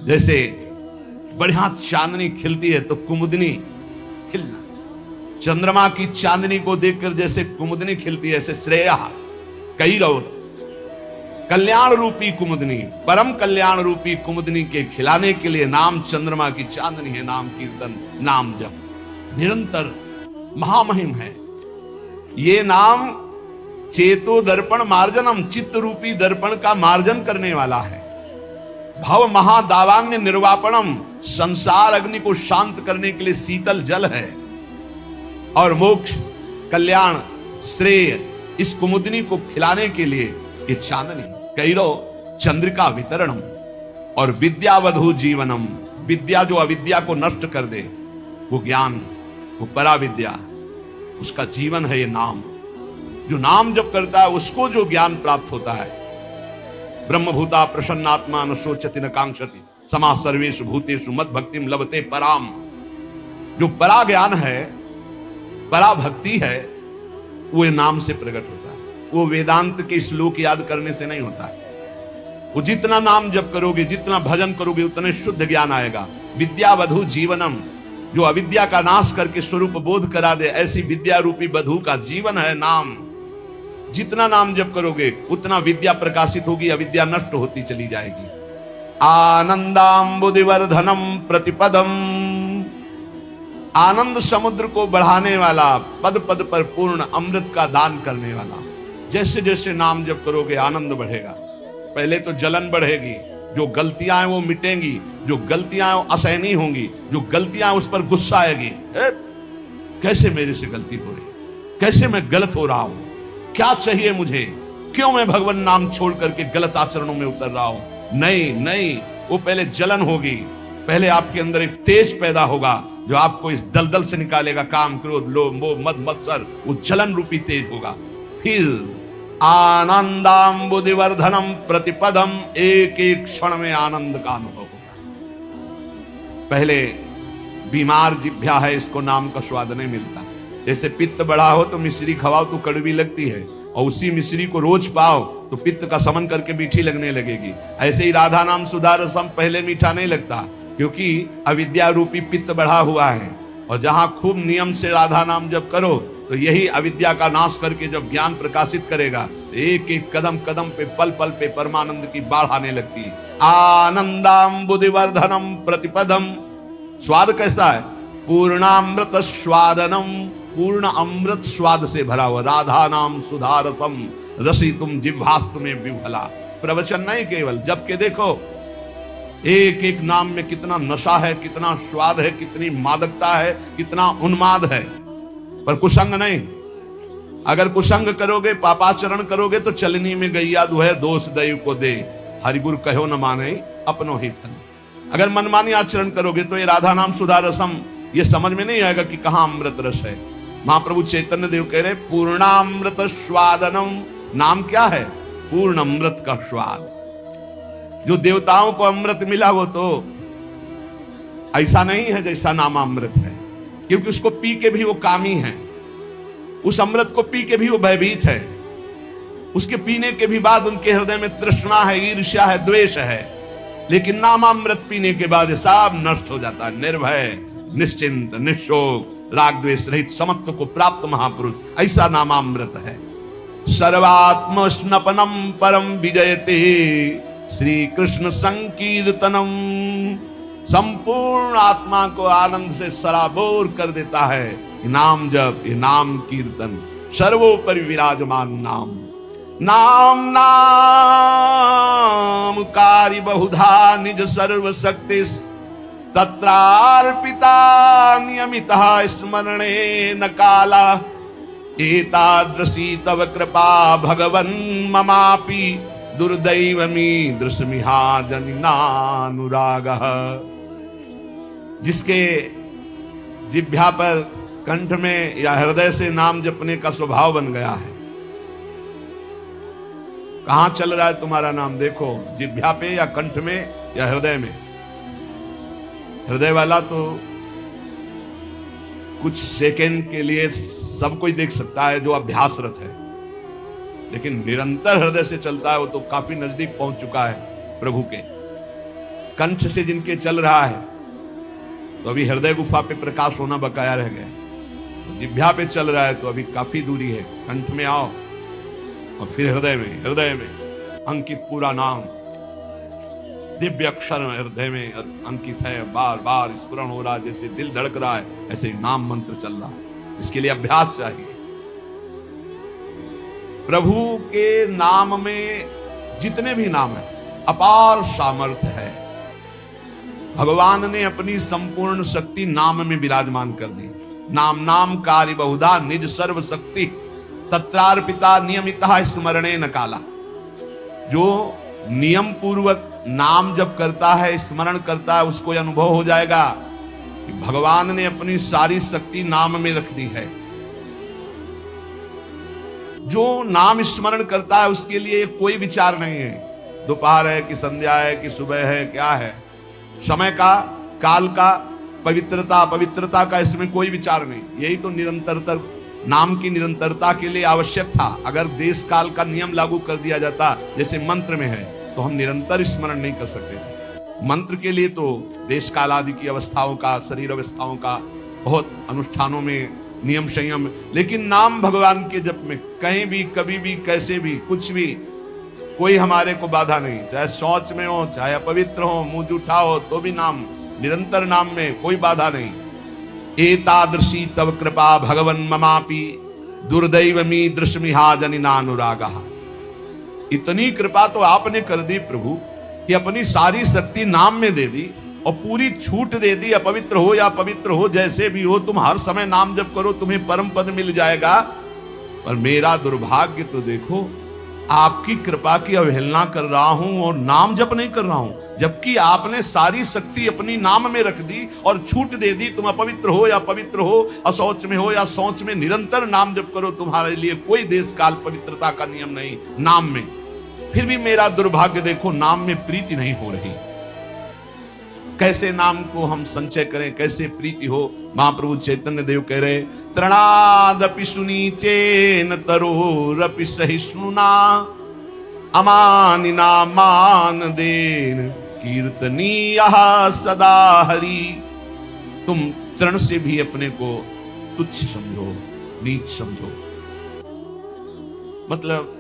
जैसे बढ़िया चांदनी खिलती है तो कुमुदनी खिलना, चंद्रमा की चांदनी को देखकर जैसे कुमुदनी खिलती है, ऐसे श्रेया कैरव कल्याण रूपी कुमुदनी, परम कल्याण रूपी कुमुदनी के खिलाने के लिए नाम चंद्रमा की चांदनी है। नाम कीर्तन, नाम जप निरंतर महामहिम है। ये नाम चेतो दर्पण मार्जनम, चित्त रूपी दर्पण का मार्जन करने वाला है। भव महादावाग्नि निर्वापणम, संसार अग्नि को शांत करने के लिए शीतल जल है। और मोक्ष, कल्याण, श्रेय इस कुमुदनी को खिलाने के लिए ये चांदनी। कैरव चंद्रिका वितरणम, और विद्यावधु जीवनम, विद्या जो अविद्या को नष्ट कर दे, वो ज्ञान, वो पराविद्या, उसका जीवन है ये नाम। जो नाम जप करता है उसको जो ज्ञान प्राप्त होता है। ब्रह्मभूता प्रसन्नात्मा न शोचति न कांक्षति, समा सर्वेषु भूतेषु मद भक्तिम लभते पराम। जो परा ज्ञान है, परा भक्ति है, वो नाम से प्रकट होता है। वो वेदांत के श्लोक याद करने से नहीं होता है। वो जितना नाम जप करोगे, जितना भजन करोगे, उतने शुद्ध ज्ञान आएगा। विद्यावधु जीवनम, जो अविद्या का नाश करके स्वरूप बोध करा दे, ऐसी विद्या रूपी वधु का जीवन है नाम। जितना नाम जप करोगे उतना विद्या प्रकाशित होगी, अविद्या नष्ट होती चली जाएगी। आनंदाम्बुदिवर्धनम प्रतिपदम, आनंद समुद्र को बढ़ाने वाला, पद पद पर पूर्ण अमृत का दान करने वाला। जैसे जैसे नाम जप करोगे आनंद बढ़ेगा। पहले तो जलन बढ़ेगी, जो गलतियां हैं वो मिटेंगी, जो गलतियां हैं वो असहनीय होंगी, जो गलतियां उस पर गुस्सा आएगी। कैसे मेरे से गलती हो रही, कैसे मैं गलत हो रहा हूं, क्या चाहिए मुझे, क्यों मैं भगवान नाम छोड़ करके गलत आचरणों में उतर रहा हूं। नहीं नहीं, वो पहले जलन होगी, पहले आपके अंदर एक तेज पैदा होगा जो आपको इस दलदल से निकालेगा। काम, क्रोध, लोभ, मोह, मद, मत्सर, वो जलन रूपी तेज होगा। फिर आनंदाम्बुदिवर्धनम प्रतिपदम, एक एक क्षण में आनंद का अनुभव होगा। पहले बीमार जिभ्या है, इसको नाम का स्वाद नहीं मिलता। जैसे पित्त बढ़ा हो तो मिश्री खवाओ तो कड़वी लगती है, और उसी मिश्री को रोज पाओ तो पित्त का समन करके मीठी लगने लगेगी। ऐसे ही राधा नाम सुधा रसम पहले मीठा नहीं लगता, क्योंकि अविद्या रूपी पित्त बढ़ा हुआ है। और जहां खूब नियम से राधा नाम जप करो तो यही अविद्या का नाश करके जब ज्ञान प्रकाशित करेगा, एक एक कदम कदम पे, पल पल पे परमानंद की बाढ़ आने लगती है। आनंदाम्बुदिवर्धनम प्रतिपदम, स्वाद कैसा है? पूर्णामृत स्वादनम, पूर्ण अमृत स्वाद से भरा हुआ। राधा नाम सुधा रसम रसी तुम जिह्वास्तु में विह्वला। प्रवचन नहीं केवल, जब के देखो एक एक नाम में कितना नशा है, कितना स्वाद है, कितनी मादकता है, कितना उन्माद है। पर कुसंग नहीं। अगर कुसंग करोगे, पापाचरण करोगे तो चलनी में गैया दुहे, दोष दैव को दे, हरिगुरु कहो न माने अपनो ही फल। अगर मनमानी आचरण करोगे तो ये राधा नाम सुधा रसम ये समझ में नहीं आएगा कि कहां अमृत रस है। महाप्रभु चैतन्य देव कह रहे पूर्णामृत स्वादनम, नाम क्या है? पूर्ण अमृत का स्वाद। जो देवताओं को अमृत मिला वो तो ऐसा नहीं है जैसा नामामृत है, क्योंकि उसको पी के भी वो कामी है, उस अमृत को पी के भी वो भयभीत है, उसके पीने के भी बाद उनके हृदय में तृष्णा है, ईर्ष्या है, द्वेष है। लेकिन नामामृत पीने के बाद सब नष्ट हो जाता है। निर्भय, निश्चिंत, निशोक, राग द्वेष रहित समत्व को प्राप्त महापुरुष, ऐसा नामामृत है। सर्वात्म स्नपनम परम विजयते श्री कृष्ण संकीर्तनम, संपूर्ण आत्मा को आनंद से सराबोर कर देता है। नाम जप, ये नाम कीर्तन, सर्वोपरि विराजमान नाम। नाम नाम कारी बहुधा निज सर्व शक्ति, तत्रार्पिता नियमितः स्मरणे न काला। एतादृशी तव कृपा भगवन् ममापि, दुर्दैवमी दृश्मिहा जनिनानुरागः। जिसके जिह्वा पर, कंठ में या हृदय से नाम जपने का स्वभाव बन गया है, कहां चल रहा है तुम्हारा नाम? देखो, जिह्वा पे या कंठ में या हृदय में। हृदय वाला तो कुछ सेकंड के लिए सब कोई देख सकता है जो अभ्यासरत है, लेकिन निरंतर हृदय से चलता है वो तो काफी नजदीक पहुंच चुका है प्रभु के। कंठ से जिनके चल रहा है तो अभी हृदय गुफा पे प्रकाश होना बकाया रह गया, तो जिह्वा पे चल रहा है तो अभी काफी दूरी है। कंठ में आओ और फिर हृदय में अंकित पूरा नाम दिव्य अक्षर हृदय में अंकित है, बार बार स्मरण हो रहा है, जैसे दिल धड़क रहा है ऐसे ही नाम मंत्र चल रहा है। इसके लिए अभ्यास चाहिए। प्रभु के नाम में जितने भी नाम है अपार सामर्थ्य है। भगवान ने अपनी संपूर्ण शक्ति नाम में विराजमान कर दी। नाम नाम कार्य बहुधा निज सर्व शक्ति तत्रार्पिता नियमिता स्मरणे न काला। जो नियम पूर्वक नाम जब करता है, स्मरण करता है, उसको यह अनुभव हो जाएगा कि भगवान ने अपनी सारी शक्ति नाम में रख दी है। जो नाम स्मरण करता है उसके लिए कोई विचार नहीं है, दोपहर है कि संध्या है कि सुबह है, क्या है, समय का, काल का, पवित्रता अपवित्रता का इसमें कोई विचार नहीं। यही तो निरंतरता, नाम की निरंतरता के लिए आवश्यक था। अगर देश काल का नियम लागू कर दिया जाता जैसे मंत्र में है तो हम निरंतर स्मरण नहीं कर सकते थे। मंत्र के लिए तो देश काल आदि की अवस्थाओं का, शरीर अवस्थाओं का बहुत अनुष्ठानों में नियम संयम, लेकिन नाम भगवान के जप में कहीं भी, कभी भी, कैसे भी, कुछ भी कोई हमारे को बाधा नहीं। चाहे शौच में हो, चाहे अपवित्र हो, मुंह जूठा हो, तो भी नाम, निरंतर नाम में कोई बाधा नहीं। एतादृशी तव कृपा भगवन् ममापि दुर्दैवमी दृश्मिहा जनिनानुरागः। इतनी कृपा तो आपने कर दी प्रभु कि अपनी सारी शक्ति नाम में दे दी और पूरी छूट दे दी। अपवित्र हो या पवित्र हो, जैसे भी हो, तुम हर समय नाम जप करो, तुम्हें परम पद मिल जाएगा। पर मेरा दुर्भाग्य तो देखो, आपकी कृपा की अवहेलना कर रहा हूं और नाम जप नहीं कर रहा हूं, जबकि आपने सारी शक्ति अपनी नाम में रख दी और छूट दे दी। तुम अपवित्र हो या पवित्र हो, अशौच में हो या शौच में, निरंतर नाम जप करो, तुम्हारे लिए कोई देश काल पवित्रता का नियम नहीं नाम में। फिर भी मेरा दुर्भाग्य देखो, नाम में प्रीति नहीं हो रही। कैसे नाम को हम संचय करें, कैसे प्रीति हो। महाप्रभु चैतन्य देव कह रहे, तृणादपि सुनीचेन तरोरपि सहिष्णुना अमानिना मान देन कीर्तनीयः सदा हरि। तुम तृण से भी अपने को तुच्छ समझो, नीच समझो। मतलब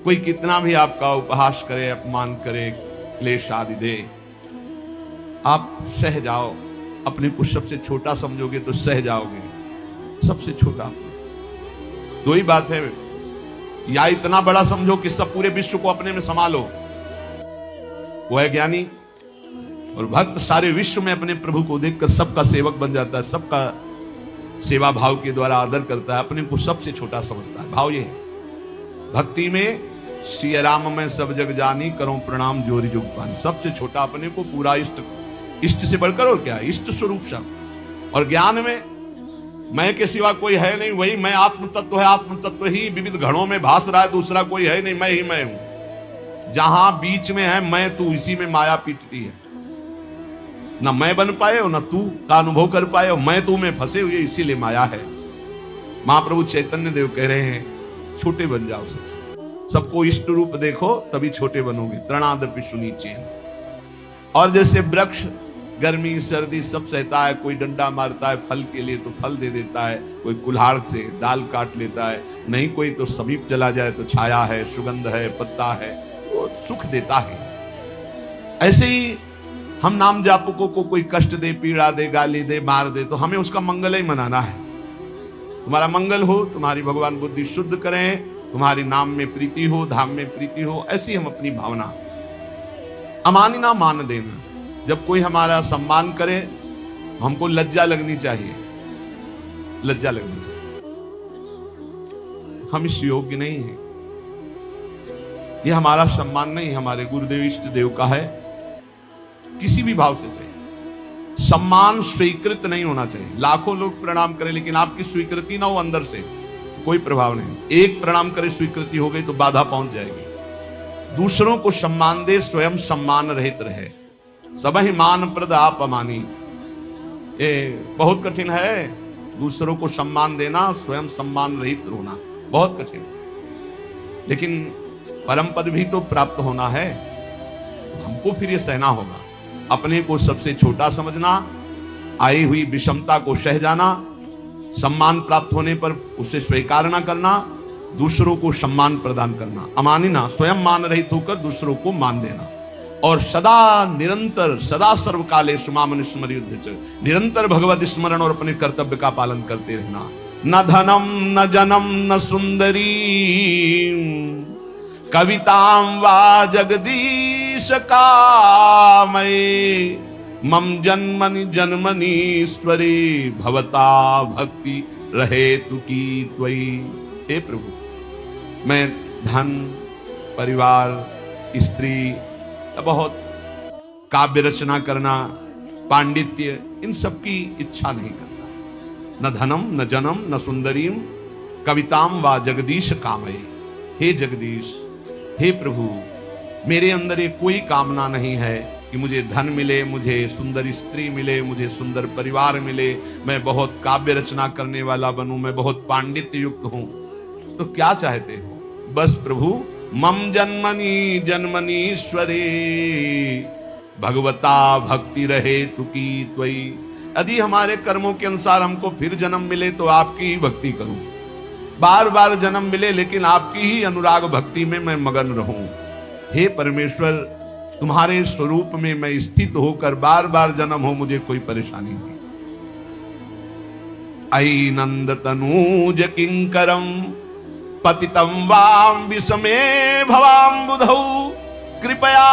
कोई कितना भी आपका उपहास करे, अपमान करे, क्लेश आदि दे, आप सह जाओ। अपने को सबसे छोटा समझोगे तो सह जाओगे। सबसे छोटा दो ही बात है, या इतना बड़ा समझो कि सब पूरे विश्व को अपने में संभालो, वो है ज्ञानी। और भक्त सारे विश्व में अपने प्रभु को देखकर सबका सेवक बन जाता है, सबका सेवा भाव के द्वारा आदर करता है, अपने को सबसे छोटा समझता है। भाव ये है भक्ति में, श्री राम में सब जग जानी, करो प्रणाम जोरी जुग पानी। सबसे छोटा अपने को पूरा इष्ट से बढ़कर और क्या, इष्ट स्वरूप सब। और ज्ञान में मैं के सिवा कोई है नहीं, वही मैं आत्म तत्व है, आत्म तत्व ही विविध घड़ों में भास रहा है, दूसरा कोई है नहीं, मैं ही मैं हूं। जहां बीच में है मैं तू, इसी में माया पीटती है। ना मैं बन पाए और ना तू का अनुभव कर पाए, और मैं तू में फंसे हुए, इसीलिए माया है। महाप्रभु चैतन्य देव कह रहे हैं, छोटे बन जाओ, सबको इष्ट रूप देखो, तभी छोटे बनोगे। तृणादपि सुनीचेन। और जैसे वृक्ष गर्मी सर्दी सब सहता है, कोई डंडा मारता है फल के लिए तो फल दे देता है, कोई कुल्हाड़ से डाल काट लेता है, नहीं कोई तो समीप चला जाए तो छाया है, सुगंध है, पत्ता है, वो सुख देता है। ऐसे ही हम नाम जापकों को कोई कष्ट दे, पीड़ा दे, गाली दे, मार दे, तो हमें उसका मंगल ही मनाना है। तुम्हारा मंगल हो, तुम्हारी भगवान बुद्धि शुद्ध करें, तुम्हारी नाम में प्रीति हो, धाम में प्रीति हो, ऐसी हम अपनी भावना। अमानिना मान देना, जब कोई हमारा सम्मान करे हमको लज्जा लगनी चाहिए, लज्जा लगनी चाहिए। हम इस योग्य नहीं है, यह हमारा सम्मान नहीं, हमारे गुरुदेव इष्ट देव का है। किसी भी भाव से सही, सम्मान स्वीकृत नहीं होना चाहिए। लाखों लोग प्रणाम करें लेकिन आपकी स्वीकृति ना हो अंदर से, कोई प्रभाव नहीं। एक प्रणाम करे, स्वीकृति हो गई तो बाधा पहुंच जाएगी। दूसरों को सम्मान दे, स्वयं सम्मान रहित रहे। सब ही मान प्रद आप अमानी। ये बहुत कठिन है, दूसरों को सम्मान देना, स्वयं सम्मान रहित होना बहुत कठिन है। लेकिन परम पद भी तो प्राप्त होना है। हमको फिर ये सहना होगा। अपने को सबसे छोटा समझना, आई हुई विषमता को सह जाना, सम्मान प्राप्त होने पर उसे स्वीकार न करना, दूसरों को सम्मान प्रदान करना, अमानिना, स्वयं मान रहित होकर दूसरों को मान देना, और सदा निरंतर सदा सर्वकालेषु माम स्मरेयुध्य च, निरंतर भगवत स्मरण और अपने कर्तव्य का पालन करते रहना। न धनम न जनम न सुंदरी कविताम वा जगदीश कामये, मम जन्मनि जन्मनीश्वरे भवता भक्ति रहे तुकी त्वयि। हे प्रभु, मैं धन, परिवार, स्त्री, बहुत काव्य रचना करना, पांडित्य, इन सब की इच्छा नहीं करता। न धनम न जनम न सुंदरीम कविताम वा जगदीश कामये। हे जगदीश, हे प्रभु, मेरे अंदर एक कोई कामना नहीं है कि मुझे धन मिले, मुझे सुंदर स्त्री मिले, मुझे सुंदर परिवार मिले, मैं बहुत काव्य रचना करने वाला बनूं, मैं बहुत पांडित्य युक्त हूं। तो क्या चाहते हो? बस प्रभु, मम जन्मनि जन्मनीश्वरे भगवता भक्ति रहे तुकी त्वयि। यदि हमारे कर्मों के अनुसार हमको फिर जन्म मिले तो आपकी ही भक्ति करूं, बार बार जन्म मिले लेकिन आपकी ही अनुराग भक्ति में मैं मगन रहूं। हे परमेश्वर, तुम्हारे स्वरूप में मैं स्थित होकर बार बार जन्म हो, मुझे कोई परेशानी नहीं। आई नंद तनूज किंकरम पतितम वाम विषमे भवाम बुधौ, कृपया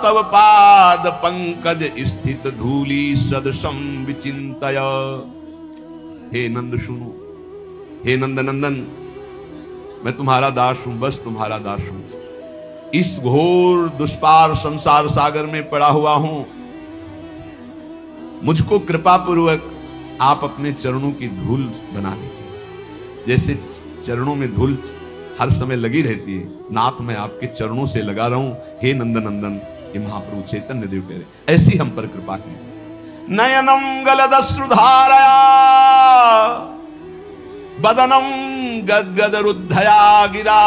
तव पाद पंकज स्थित धूली सदसम विचिंतय। हे नंद सुनो, हे नंद नंदन, मैं तुम्हारा दास हूं, बस तुम्हारा दास हूं। इस घोर दुष्पार संसार सागर में पड़ा हुआ हूं। मुझको कृपा पूर्वक आप अपने चरणों की धूल बना लीजिए। जैसे चरणों में धूल हर समय लगी रहती है, नाथ मैं आपके चरणों से लगा रहा हूं। हे नंद नंदन, ये महाप्रभु चैतन्य देव कह रहे, ऐसी हम पर कृपा कीजिए। नयनम गलदश्रुधारया बदनम गदगद रुद्धया गिरा,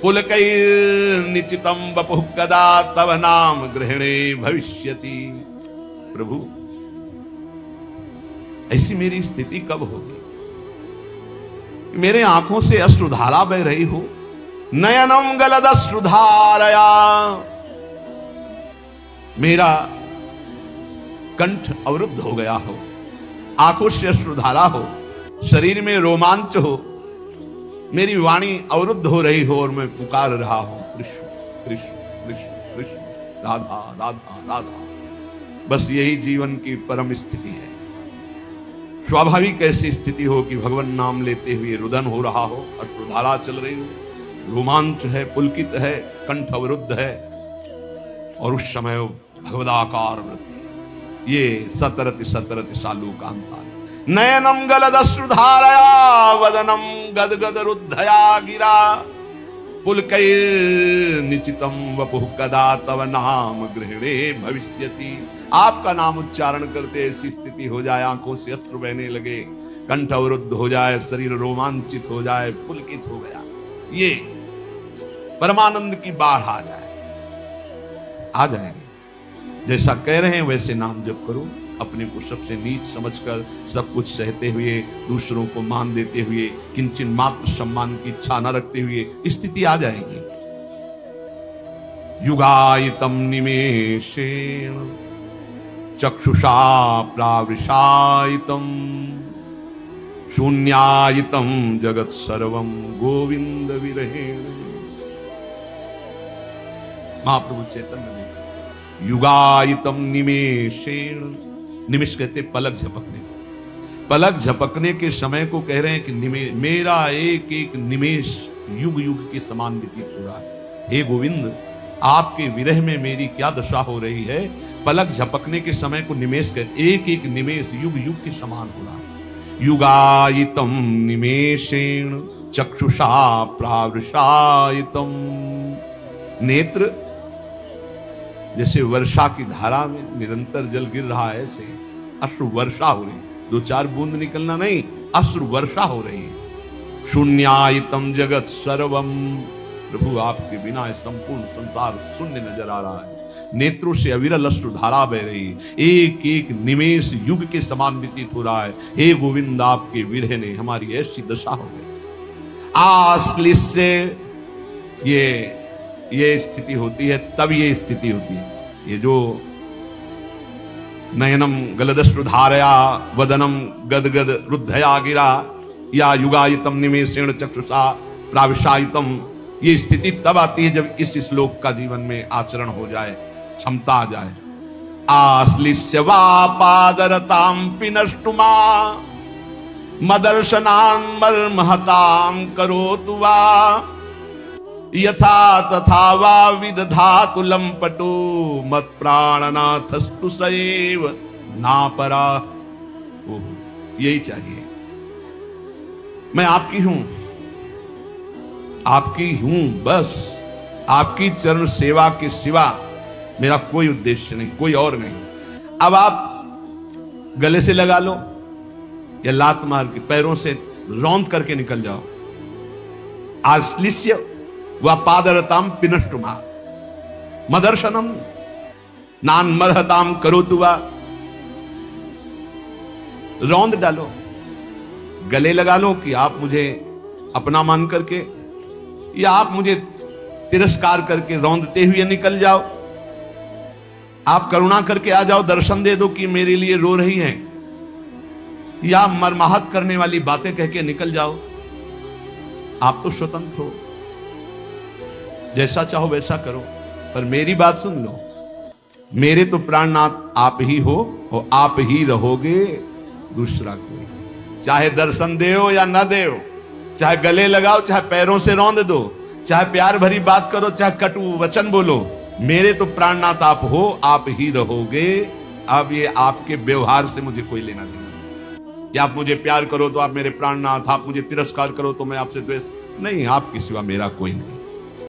पुलकैर्निचितम वपुः कदा तव नाम ग्रहणे भविष्यति। प्रभु, ऐसी मेरी स्थिति कब होगी? मेरे आंखों से अश्रुधारा बह रही हो। नयनम गलदश्रुधारया, मेरा कंठ अवरुद्ध हो गया हो, आंखों से अश्रुधारा हो, शरीर में रोमांच हो, मेरी वाणी अवरुद्ध हो रही हो और मैं पुकार रहा हूं, कृष्ण कृष्ण कृष्ण कृष्ण, राधा राधा राधा। बस यही जीवन की परम स्थिति है। स्वाभाविक ऐसी स्थिति हो कि भगवान नाम लेते हुए रुदन हो रहा हो, अश्रुधारा चल रही हो, रोमांच है, पुलकित है, कंठ अवरुद्ध है, और उस समय भगवदाकार वृत्ति, ये सतरति सतरति सालू कांता। नयनम गलदश्रुधारया वदनम गदगद रुद्धया गिरा, पुलकैर्निचितम वपुः कदा तव नाम गृहणे भविष्यति। आपका नाम उच्चारण करते ऐसी स्थिति हो जाए, आंखों से अश्रु बहने लगे, कंठ अवरुद्ध हो जाए, शरीर रोमांचित हो जाए, पुलकित हो गया, ये परमानंद की बाढ़ आ जाए, आ जाएंगे। जैसा कह रहे हैं वैसे नाम जप करो। अपने को सबसे नीच समझकर सब कुछ सहते हुए, दूसरों को मान देते हुए, किंचन मात्र सम्मान की इच्छा न रखते हुए स्थिति आ जाएगी। युगायितम निमेषेण चक्षुषा प्राविशायितम, शून्यायितम जगत सर्वम गोविंद विरहेण। महाप्रभु चैतन्य ने युगायितम निमेषेण, निमिष कहते पलक झपकने को, पलक झपकने के समय को कह रहे हैं कि मेरा एक एक निमेष युग युग के समान व्यतीत हो रहा है। हे गोविंद, आपके विरह में मेरी क्या दशा हो रही है। पलक झपकने के समय को निमेष कहते, एक एक निमेष युग युग के समान हो रहा है। युगायितम निमेषेण चक्षुषा प्रावृषायितम, नेत्र जैसे वर्षा की धारा में निरंतर जल गिर रहा है, ऐसे अश्रु वर्षा हो रही, दो चार बूंद निकलना नहीं, अश्रु वर्षा हो रही है। शून्यायितम जगत सर्वम, प्रभु आपके बिना ये संपूर्ण संसार शून्य नजर आ रहा है। नेत्रों से अविरल अश्रु धारा बह रही, एक एक निमेष युग के समान व्यतीत हो रहा है। हे गोविंद, आपके विरह ने हमारी ऐसी दशा हो गई। आश्लिष से ये स्थिति होती है, तब ये स्थिति होती है। ये जो नयनम गलदश्रु धारया वदनम गदगद रुद्धया गिरा या युगायितम निमेषेण चक्षुषा प्राविशायितम, ये स्थिति तब आती है जब इस श्लोक का जीवन में आचरण हो जाए, क्षमता आ जाए। आश्लिष्य वा पादरताम पिनष्टुमा मदर्शनान् मर्महतां करोतु वा यथा तथा वा विदधातु लंपटो मत प्राणनाथस्तु सएव नापरा। यही चाहिए। मैं आपकी हूं, आपकी हूं, बस आपकी चरण सेवा के सिवा मेरा कोई उद्देश्य नहीं, कोई और नहीं। अब आप गले से लगा लो या लात मार के पैरों से रौंद करके निकल जाओ। आश्लिष्य व पादरताम पिनष्टुमा मदर्शनम नान मरहताम करोतु वा, रौंद डालो, गले लगा लो कि आप मुझे अपना मान करके या आप मुझे तिरस्कार करके रौंदते हुए निकल जाओ। आप करुणा करके आ जाओ, दर्शन दे दो कि मेरे लिए रो रही हैं, या मरमाहत करने वाली बातें कह के निकल जाओ। आप तो स्वतंत्र हो, जैसा चाहो वैसा करो, पर मेरी बात सुन लो। मेरे तो प्राणनाथ आप ही हो और आप ही रहोगे, दूसरा कोई। चाहे दर्शन दो या ना दो, चाहे गले लगाओ, चाहे पैरों से रौंद दो, चाहे प्यार भरी बात करो, चाहे कटु वचन बोलो, मेरे तो प्राणनाथ आप हो, आप ही रहोगे। अब ये आपके व्यवहार से मुझे कोई लेना देना नहीं। या आप मुझे प्यार करो तो आप मेरे प्राणनाथ, आप मुझे तिरस्कार करो तो मैं आपसे द्वेष नहीं। आपके सिवा मेरा कोई नहीं।